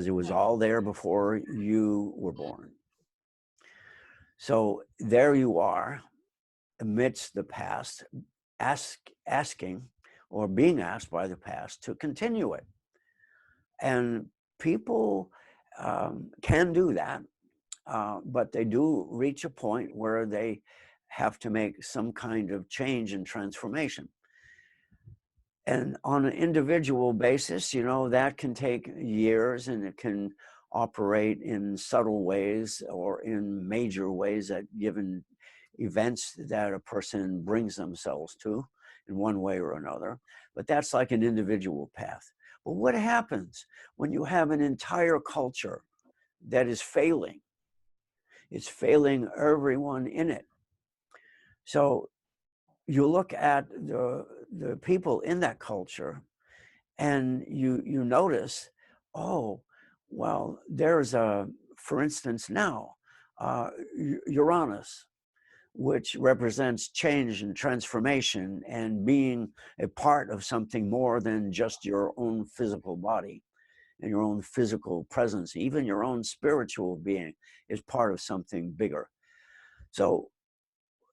because it was all there before you were born. So there you are amidst the past, asking or being asked by the past to continue it. And people can do that, but they do reach a point where they have to make some kind of change and transformation. And on an individual basis, you know, that can take years, and it can operate in subtle ways or in major ways at given events that a person brings themselves to in one way or another. But that's like an individual path. But what happens when you have an entire culture that is failing? It's failing everyone in it. So you look at the people in that culture, and you notice, oh, well, there's for instance now, Uranus, which represents change and transformation and being a part of something more than just your own physical body and your own physical presence. Even your own spiritual being is part of something bigger. So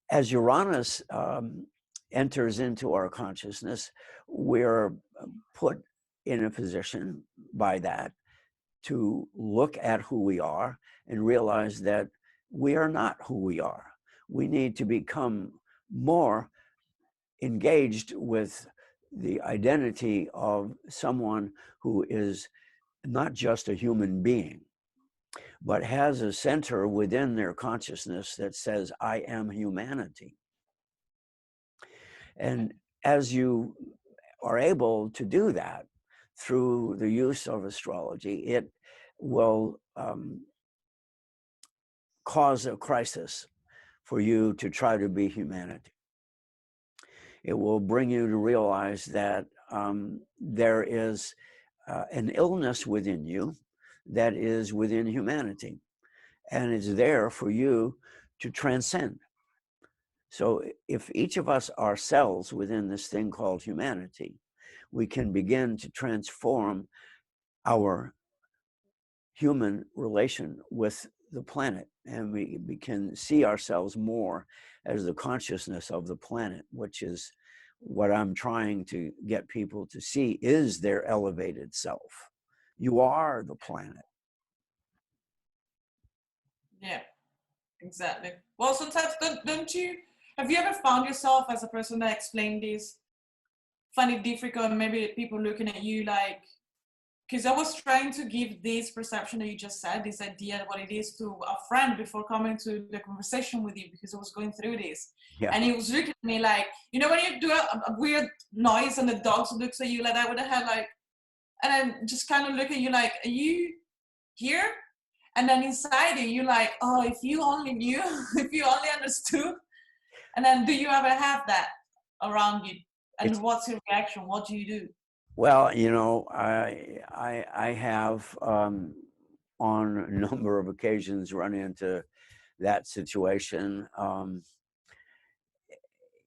as Uranus enters into our consciousness, we're put in a position by that to look at who we are and realize that we are not who we are. We need to become more engaged with the identity of someone who is not just a human being, but has a center within their consciousness that says, I am humanity. And as you are able to do that through the use of astrology, it will cause a crisis for you to try to be humanity. It will bring you to realize that there is an illness within you that is within humanity, and it's there for you to transcend. So if each of us are cells within this thing called humanity, we can begin to transform our human relation with the planet, and we can see ourselves more as the consciousness of the planet, which is what I'm trying to get people to see is their elevated self. You are the planet. Yeah, exactly. Well, sometimes don't you, have you ever found yourself as a person that explained this, find it difficult, and maybe people looking at you like, because I was trying to give this perception that you just said, this idea of what it is to a friend before coming to the conversation with you, because I was going through this. Yeah. And he was looking at me like, you know, when you do a weird noise and the dogs looks at you like that with a head like, and I just kind of look at you like, are you here? And then inside you, you're like, oh, if you only knew, if you only understood. And then do you ever have that around you? And what's your reaction? What do you do? Well, you know, I have on a number of occasions run into that situation. And,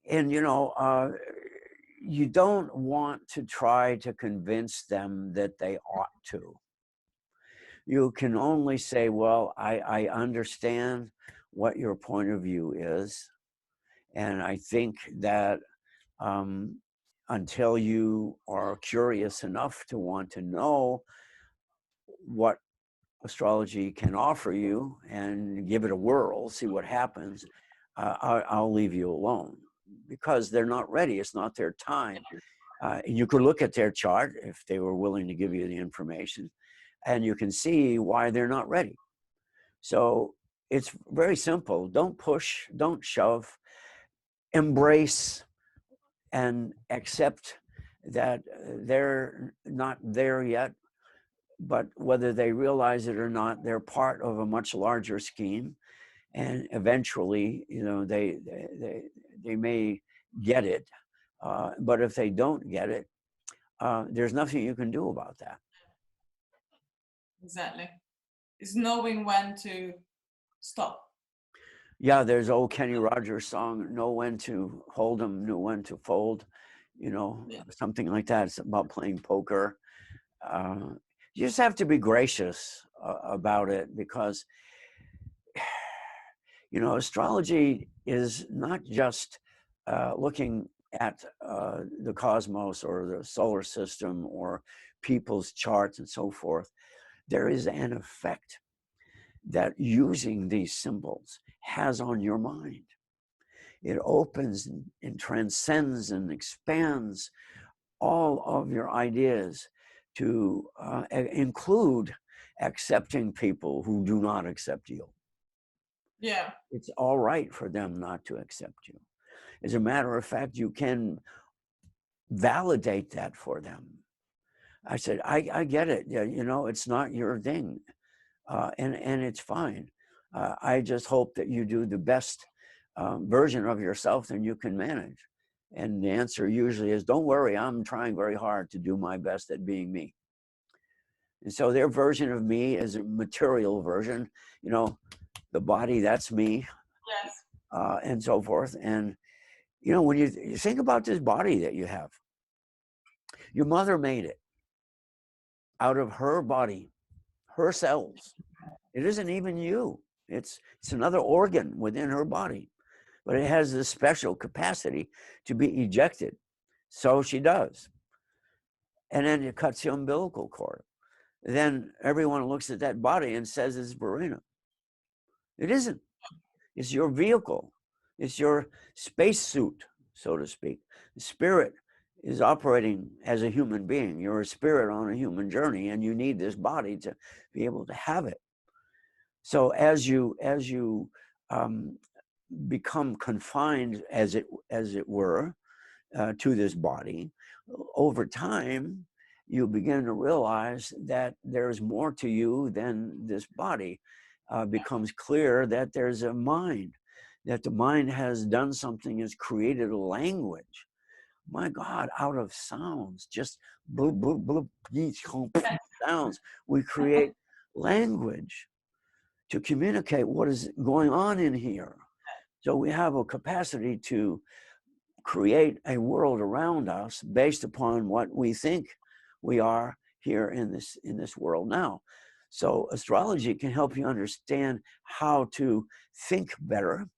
you know, you don't want to try to convince them that they ought to. You can only say, well, I understand what your point of view is. And I think that until you are curious enough to want to know what astrology can offer you and give it a whirl, see what happens, I'll leave you alone, because they're not ready. It's not their time. You could look at their chart if they were willing to give you the information, and you can see why they're not ready. So it's very simple. Don't push, don't shove, embrace and accept that they're not there yet, but whether they realize it or not, they're part of a much larger scheme, and eventually, you know, they may get it, but if they don't get it, there's nothing you can do about that. Exactly. It's knowing when to stop. Yeah, there's old Kenny Rogers song, know when to hold them, know when to fold, you know, something like that. It's about playing poker. you just have to be gracious about it, because you know, astrology is not just looking at the cosmos or the solar system or people's charts and so forth. There is an effect that using these symbols has on your mind. It opens and transcends and expands all of your ideas to include accepting people who do not accept you. Yeah. It's all right for them not to accept you. As a matter of fact, you can validate that for them. I said, I get it. Yeah, you know, it's not your thing, and it's fine. I just hope that you do the best version of yourself that you can manage. And the answer usually is, don't worry, I'm trying very hard to do my best at being me. And so their version of me is a material version, you know, the body, that's me, Yes. and so forth. And, you know, when you think about this body that you have, your mother made it out of her body, her cells. It isn't even you. It's another organ within her body, but it has this special capacity to be ejected. So she does. And then it cuts the umbilical cord. Then everyone looks at that body and says it's Verena. It isn't. It's your vehicle. It's your spacesuit, so to speak. The spirit is operating as a human being. You're a spirit on a human journey, and you need this body to be able to have it. So as you become confined, as it were, to this body, over time, you begin to realize that there's more to you than this body. Becomes clear that there's a mind, that the mind has done something, has created a language. My God, out of sounds, just bloop, bloop, bloop, sounds, we create language to communicate what is going on in here. So we have a capacity to create a world around us based upon what we think we are here in this world now. So astrology can help you understand how to think better,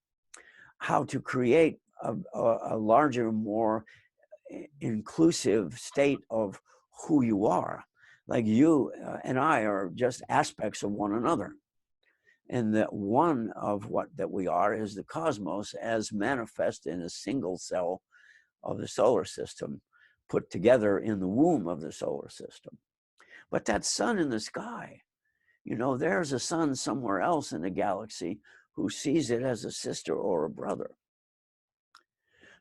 how to create a larger, more inclusive state of who you are. Like you and I are just aspects of one another. And that one of what that we are is the cosmos as manifest in a single cell of the solar system, put together in the womb of the solar system. But that sun in the sky, you know, there's a sun somewhere else in the galaxy who sees it as a sister or a brother.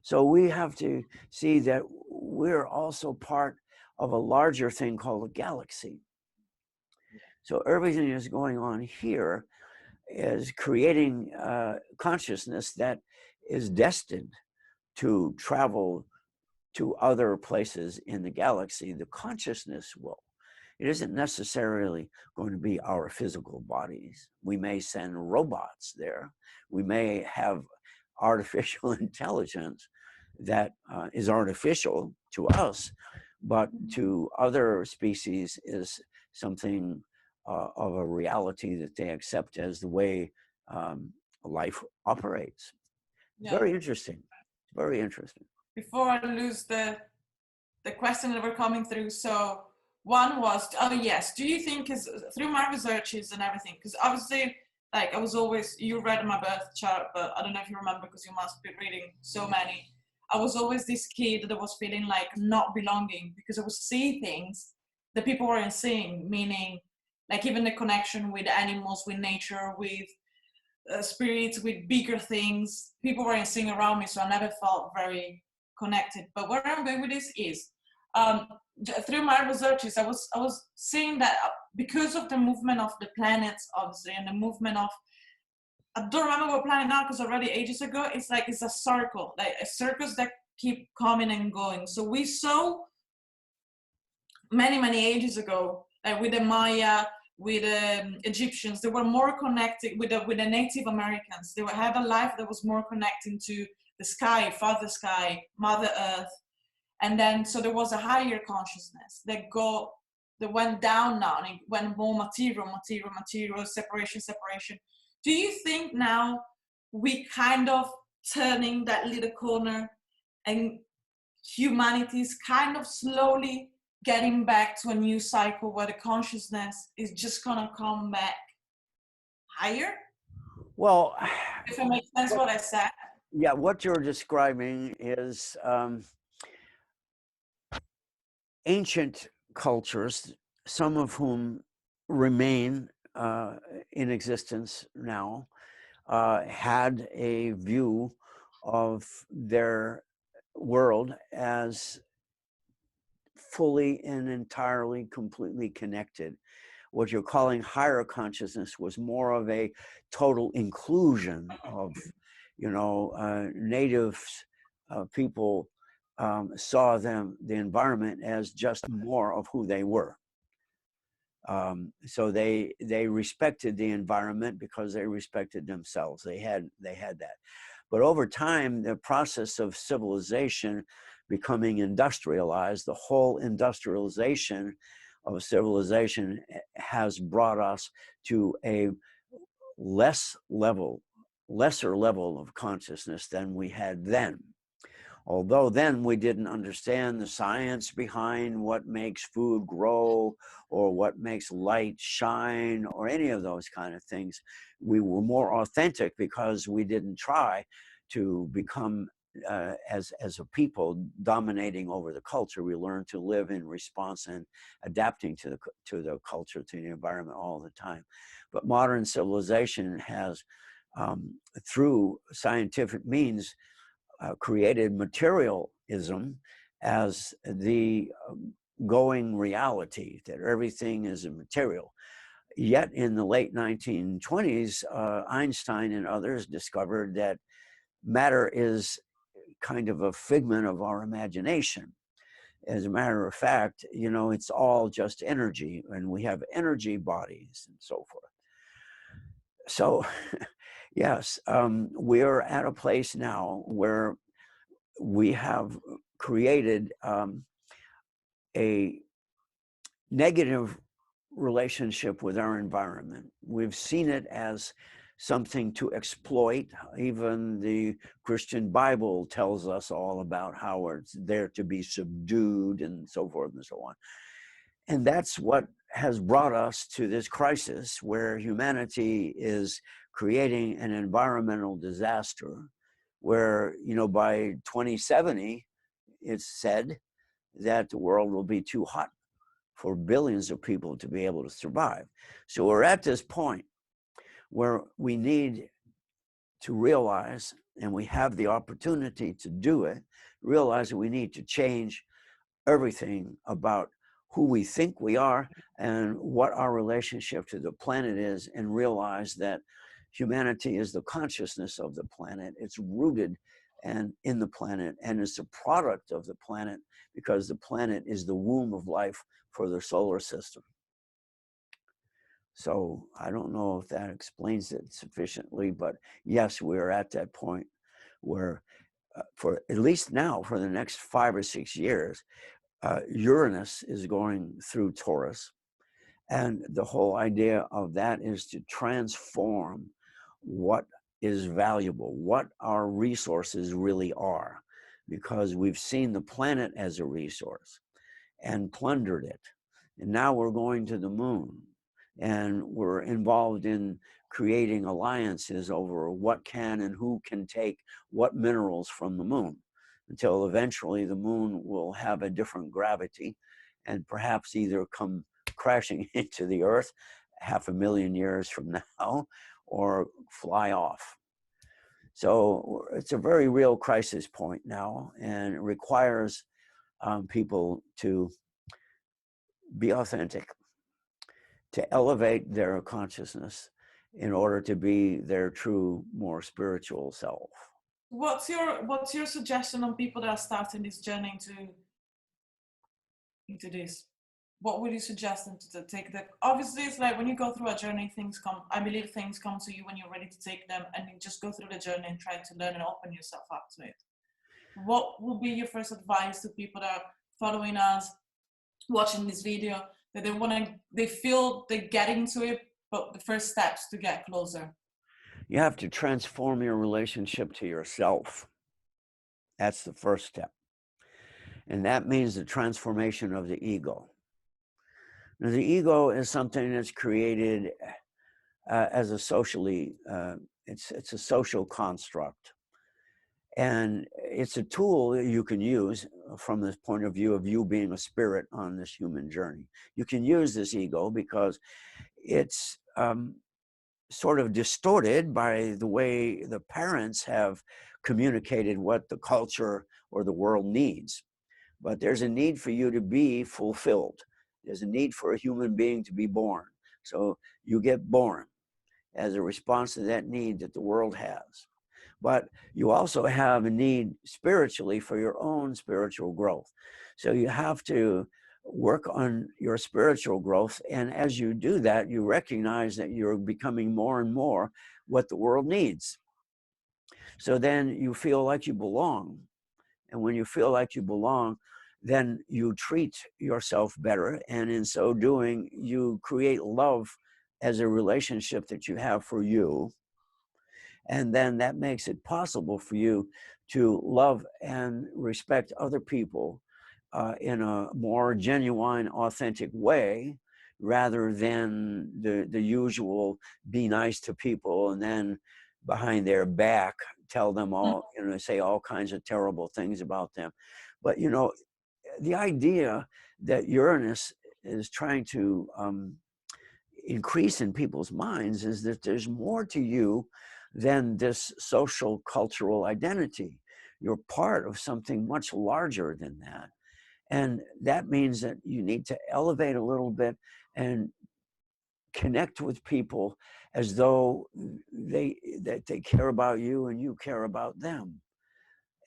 So we have to see that we're also part of a larger thing called a galaxy. So everything that's going on here is creating consciousness that is destined to travel to other places in the galaxy. The consciousness will. It isn't necessarily going to be our physical bodies. We may send robots there. We may have artificial intelligence that is artificial to us, but to other species is something of a reality that they accept as the way life operates. Yeah. Very interesting. Very interesting. Before I lose the question that were coming through, so one was, oh yes, do you think, is through my researches and everything, because obviously, like I was always, you read my birth chart, but I don't know if you remember because you must be reading so many. I was always this kid that was feeling like not belonging because I would see things that people weren't seeing, meaning like even the connection with animals, with nature, with spirits, with bigger things. People weren't seeing around me, so I never felt very connected. But where I'm going with this is, through my researches, I was seeing that because of the movement of the planets, obviously, and the movement of, I don't remember what planet now because already ages ago, it's like it's a circle, like a circles that keep coming and going. So we saw many ages ago, like with the Maya, with the Egyptians, they were more connected with the Native Americans. They had a life that was more connecting to the sky, Father Sky, Mother Earth. And then, so there was a higher consciousness that that went down now, and it went more material, separation. Do you think now we kind of turning that little corner and humanity is kind of slowly getting back to a new cycle where the consciousness is just gonna come back higher? Well, If it makes sense what I said. yeah, what you're describing is ancient cultures, some of whom remain in existence now, had a view of their world as fully and entirely, completely connected. What you're calling higher consciousness was more of a total inclusion of, natives, people saw the environment as just more of who they were. So they respected the environment because they respected themselves. They had that. But over time, the process of civilization becoming industrialized, the whole industrialization of civilization has brought us to a lesser level of consciousness than we had then. Although then we didn't understand the science behind what makes food grow or what makes light shine or any of those kind of things, we were more authentic because we didn't try to become as a people dominating over the culture. We learned to live in response and adapting to the culture, to the environment all the time. But modern civilization has, through scientific means, created materialism as the going reality, that everything is a material. Yet in the late 1920s, Einstein and others discovered that matter is kind of a figment of our imagination. As a matter of fact, it's all just energy, and we have energy bodies and so forth. So, yes, we're at a place now where we have created a negative relationship with our environment. We've seen it as something to exploit. Even the Christian Bible tells us all about how it's there to be subdued and so forth and so on. And that's what has brought us to this crisis where humanity is creating an environmental disaster where, by 2070, it's said that the world will be too hot for billions of people to be able to survive. So we're at this point where we need to realize, and we have the opportunity to do it, realize that we need to change everything about who we think we are and what our relationship to the planet is, and realize that humanity is the consciousness of the planet. It's rooted and in the planet, and it's a product of the planet, because the planet is the womb of life for the solar system. So I don't know if that explains it sufficiently, but yes, we're at that point where for at least now, for the next 5 or 6 years, Uranus is going through Taurus. And the whole idea of that is to transform what is valuable, what our resources really are, because we've seen the planet as a resource and plundered it. And now we're going to the moon, and we're involved in creating alliances over what can and who can take what minerals from the moon, until eventually the moon will have a different gravity and perhaps either come crashing into the earth 500,000 years from now or fly off. So it's a very real crisis point now, and it requires people to be authentic, to elevate their consciousness in order to be their true, more spiritual self. What's your suggestion on people that are starting this journey into this? What would you suggest them to take? That obviously it's like when you go through a journey, I believe things come to you when you're ready to take them, and you just go through the journey and try to learn and open yourself up to it. What would be your first advice to people that are following us, watching this video, that they feel they're getting to it, but the first steps to get closer. You have to transform your relationship to yourself. That's the first step. And that means the transformation of the ego. Now, the ego is something that's created as a socially, it's a social construct. And it's a tool that you can use from this point of view of you being a spirit on this human journey. You can use this ego because it's sort of distorted by the way the parents have communicated what the culture or the world needs. But there's a need for you to be fulfilled. There's a need for a human being to be born. So you get born as a response to that need that the world has. But you also have a need spiritually for your own spiritual growth. So you have to work on your spiritual growth. And as you do that, you recognize that you're becoming more and more what the world needs. So then you feel like you belong. And when you feel like you belong, then you treat yourself better. And in so doing, you create love as a relationship that you have for you. And then that makes it possible for you to love and respect other people in a more genuine, authentic way, rather than the usual be nice to people and then behind their back tell them all, say all kinds of terrible things about them. But, the idea that Uranus is trying to increase in people's minds is that there's more to you than this social cultural identity. You're part of something much larger than that. And that means that you need to elevate a little bit and connect with people as though they care about you and you care about them.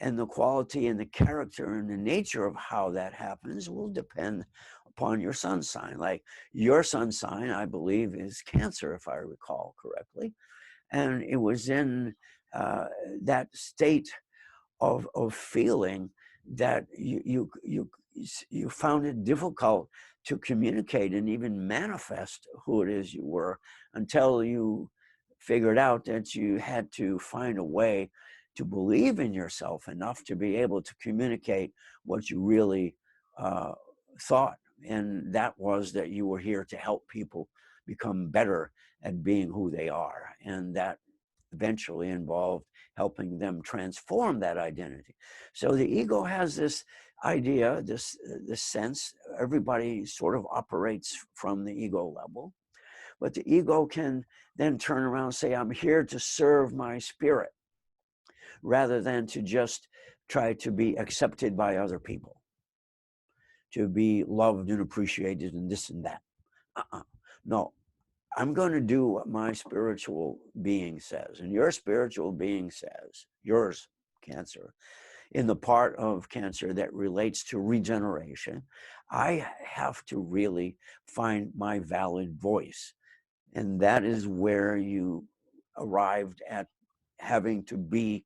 And the quality and the character and the nature of how that happens will depend upon your sun sign. Like your sun sign, I believe, is Cancer, if I recall correctly. And it was in that state of feeling that you found it difficult to communicate and even manifest who it is you were until you figured out that you had to find a way to believe in yourself enough to be able to communicate what you really thought. And that was that you were here to help people become better at being who they are. And that eventually involved helping them transform that identity. So the ego has this idea, this sense, everybody sort of operates from the ego level, but the ego can then turn around and say, I'm here to serve my spirit, rather than to just try to be accepted by other people, to be loved and appreciated and this and that. No, I'm going to do what my spiritual being says. And your spiritual being says, yours, Cancer, in the part of Cancer that relates to regeneration, I have to really find my valid voice. And that is where you arrived at having to be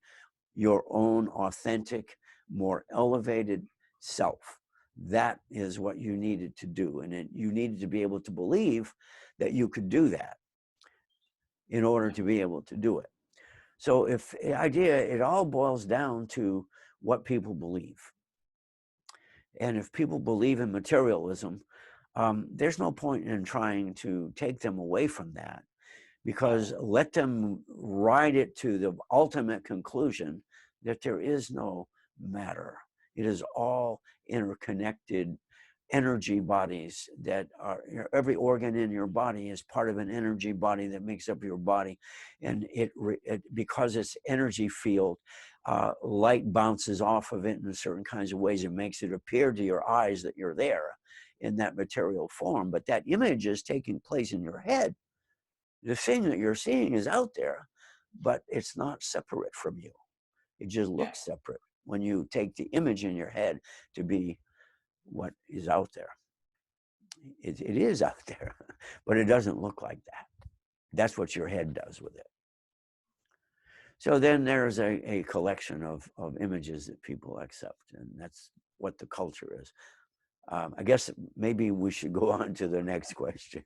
your own authentic, more elevated self. That is what you needed to do. And you needed to be able to believe that you could do that in order to be able to do it. So if the idea, it all boils down to what people believe. And if people believe in materialism, there's no point in trying to take them away from that, because let them ride it to the ultimate conclusion that there is no matter. It is all interconnected energy bodies that are, every organ in your body is part of an energy body that makes up your body. And it because it's energy field, light bounces off of it in certain kinds of ways. It makes it appear to your eyes that you're there in that material form, but that image is taking place in your head. The thing that you're seeing is out there, but it's not separate from you. It just looks separate when you take the image in your head to be what is out there. It is out there, but it doesn't look like that. That's what your head does with it. So then there's a collection of images that people accept, and that's what the culture is. I guess maybe we should go on to the next question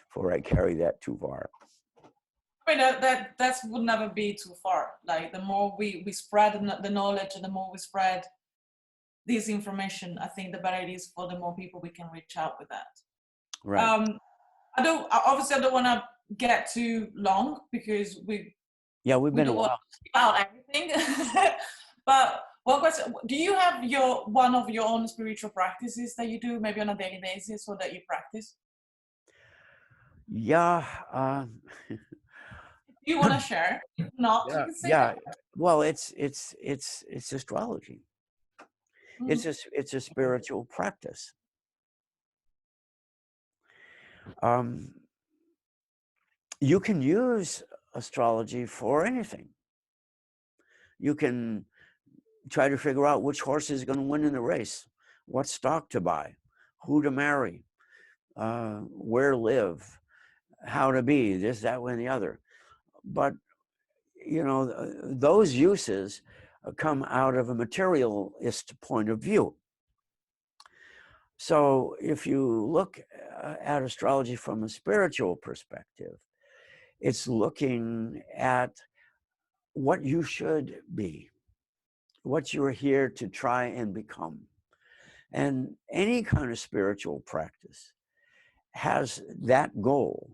before I carry that too far. I mean, that would never be too far. Like the more we spread the knowledge, and the more we spread this information, I think the better it is for the more people we can reach out with that. Right. I don't want to get too long because we've we been a don't want while. to speak about everything. But one question: do you have one of your own spiritual practices that you do, maybe on a daily basis, or that you practice? Yeah. If you want to share, if not, you Yeah. can say Yeah. no. Well, it's astrology. Mhm. It's a spiritual practice. Um, you can use astrology for anything. You can try to figure out which horse is going to win in the race, what stock to buy, who to marry, where to live, how to be, this, that, and the other. But, you know, those uses come out of a materialist point of view. So if you look at astrology from a spiritual perspective, it's looking at what you should be, what you're here to try and become. And any kind of spiritual practice has that goal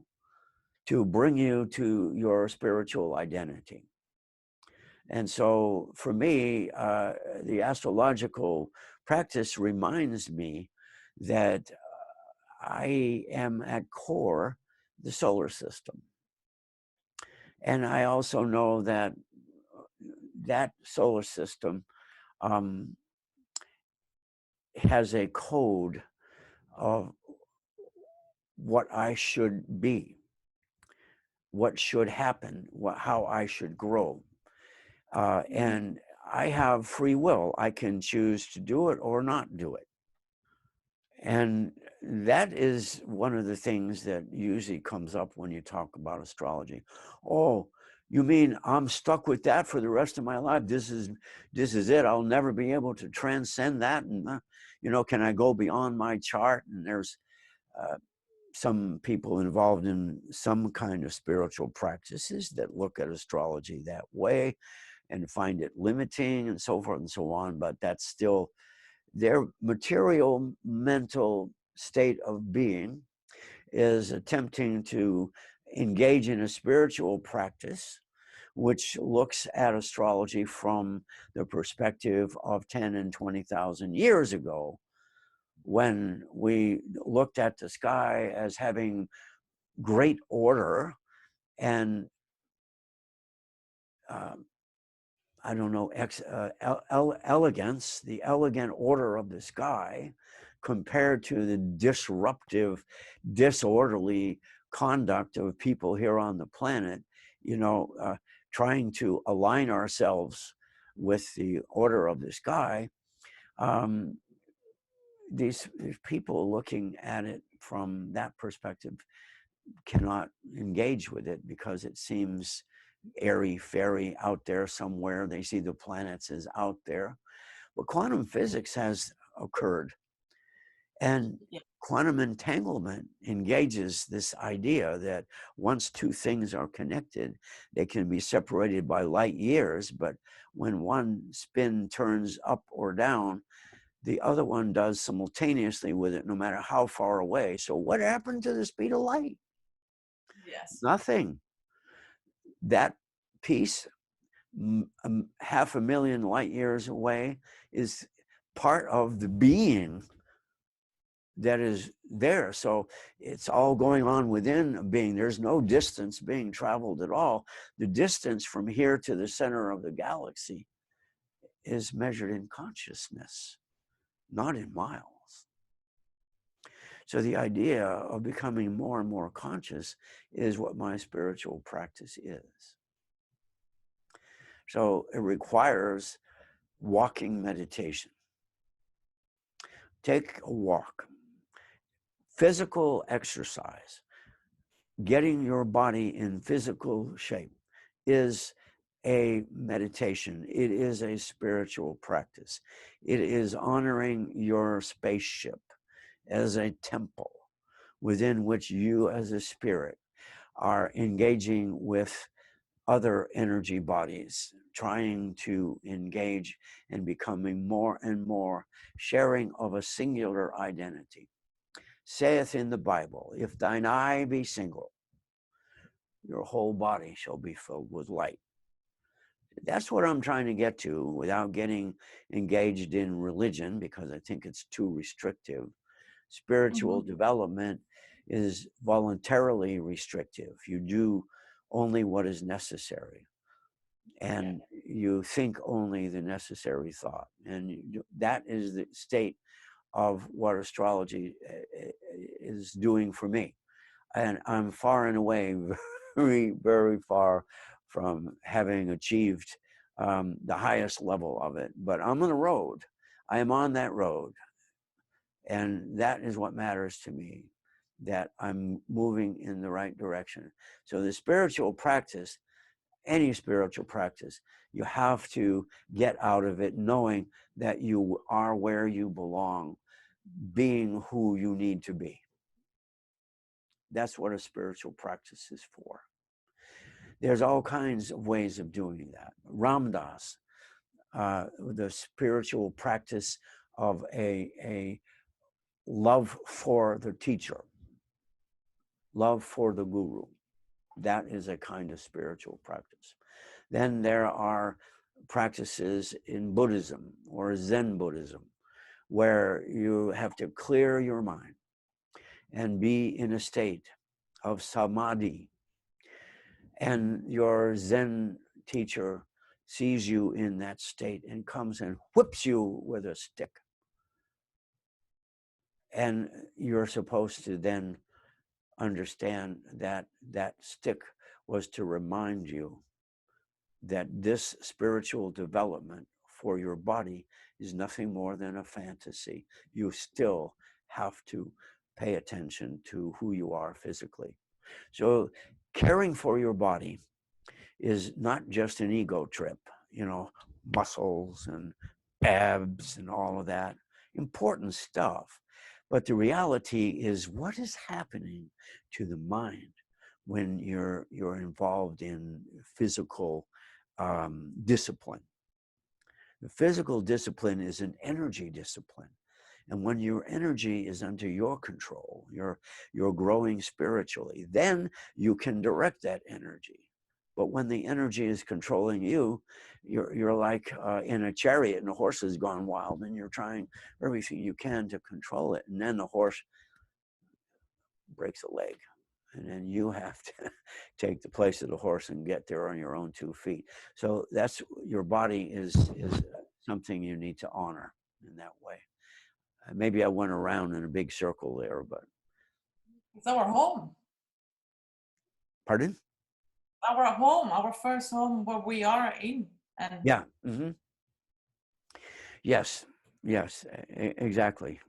to bring you to your spiritual identity. And so for me, the astrological practice reminds me that I am at core the solar system. And I also know that that solar system um, has a code of what I should be, what should happen, how I should grow. And I have free will. I can choose to do it or not do it. And that is one of the things that usually comes up when you talk about astrology. Oh, you mean I'm stuck with that for the rest of my life? This is it. I'll never be able to transcend that. And you know, can I go beyond my chart? And there's some people involved in some kind of spiritual practices that look at astrology that way and find it limiting and so forth and so on. But that's still their material mental state of being is attempting to engage in a spiritual practice which looks at astrology from the perspective of 10 and 20,000 years ago, when we looked at the sky as having great order and I don't know, elegance, the elegant order of the sky, compared to the disruptive, disorderly conduct of people here on the planet, you know, trying to align ourselves with the order of the sky. Um, these people looking at it from that perspective cannot engage with it because it seems airy fairy out there somewhere. They see the planets as out there. But quantum physics has occurred. And Yeah. quantum entanglement engages this idea that once two things are connected, they can be separated by light years. But when one spin turns up or down, the other one does simultaneously with it, no matter how far away. So what happened to the speed of light? Yes. Nothing. That piece, 500,000 light years away, is part of the being that is there. So it's all going on within a being. There's no distance being traveled at all. The distance from here to the center of the galaxy is measured in consciousness, not in miles. So the idea of becoming more and more conscious is what my spiritual practice is. So it requires walking meditation. Take a walk. Physical exercise, getting your body in physical shape, is a meditation. It is a spiritual practice. It is honoring your spaceship. as a temple within which you as a spirit are engaging with other energy bodies, trying to engage and becoming more and more sharing of a singular identity. Saith in the Bible, if thine eye be single, your whole body shall be filled with light. That's what I'm trying to get to without getting engaged in religion, because I think it's too restrictive. Spiritual development is voluntarily restrictive. You do only what is necessary, and you think only the necessary thought. And that is the state of what astrology is doing for me. And I'm far and away very, very far from having achieved the highest level of it. But I'm on the road. I am on that road. And that is what matters to me, that I'm moving in the right direction. So the spiritual practice, any spiritual practice, you have to get out of it knowing that you are where you belong, being who you need to be. That's what a spiritual practice is for. There's all kinds of ways of doing that. Ram Dass, the spiritual practice of a love for the teacher, love for the guru. That is a kind of spiritual practice. Then there are practices in Buddhism or Zen Buddhism, where you have to clear your mind and be in a state of samadhi. And your Zen teacher sees you in that state and comes and whips you with a stick. And you're supposed to then understand that that stick was to remind you that this spiritual development for your body is nothing more than a fantasy. You still have to pay attention to who you are physically. So caring for your body is not just an ego trip, you know, muscles and abs and all of that. Important stuff. But the reality is what is happening to the mind when you're involved in physical discipline. The physical discipline is an energy discipline. And when your energy is under your control, you're growing spiritually, then you can direct that energy. But when the energy is controlling you, you're like in a chariot and the horse has gone wild and you're trying everything you can to control it. And then the horse breaks a leg. And then you have to take the place of the horse and get there on your own 2 feet. So that's, your body is something you need to honor in that way. Maybe I went around in a big circle there, but. It's our home. Pardon? Our home, our first home where we are in. And yeah. Yes, exactly.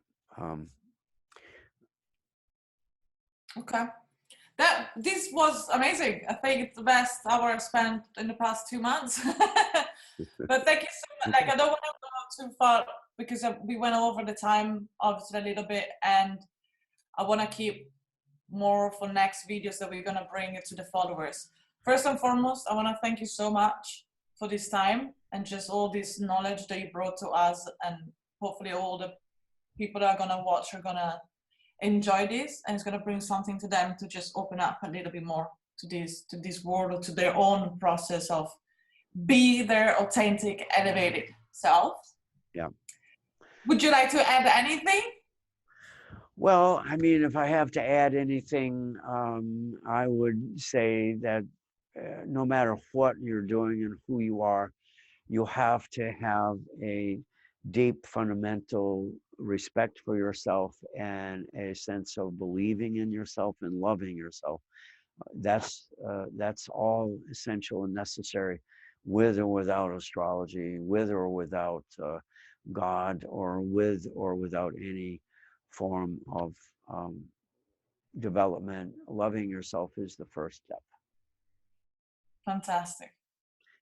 Okay. This was amazing. I think it's the best hour I've spent in the past 2 months. But thank you so much. Like, I don't want to go too far because we went over the time obviously a little bit, and I want to keep more for next videos that we're going to bring it to the followers. First and foremost, I want to thank you so much for this time and just all this knowledge that you brought to us, and hopefully all the people that are going to watch are going to enjoy this, and it's going to bring something to them to just open up a little bit more to this world, or to their own process of be their authentic, elevated self. Yeah. Would you like to add anything? Well, I mean, if I have to add anything, I would say that no matter what you're doing and who you are, you have to have a deep fundamental respect for yourself and a sense of believing in yourself and loving yourself. That's all essential and necessary, with or without astrology, with or without God, or with or without any form of development. Loving yourself is the first step. Fantastic.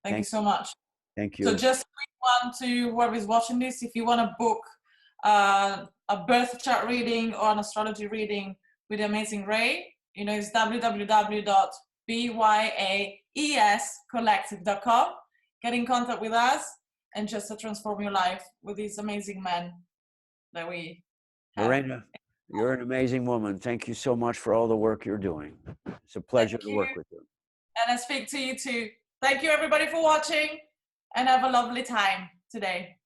Thank you so much. Thank you. So just quick one to whoever is watching this, if you want to book a birth chart reading or an astrology reading with the amazing Ray, you know, it's www.BYAEScollective.com. Get in contact with us and just to transform your life with these amazing men that we have. Verena, you're an amazing woman. Thank you so much for all the work you're doing. It's a pleasure to work with you. And I speak to you too. Thank you everybody for watching and have a lovely time today.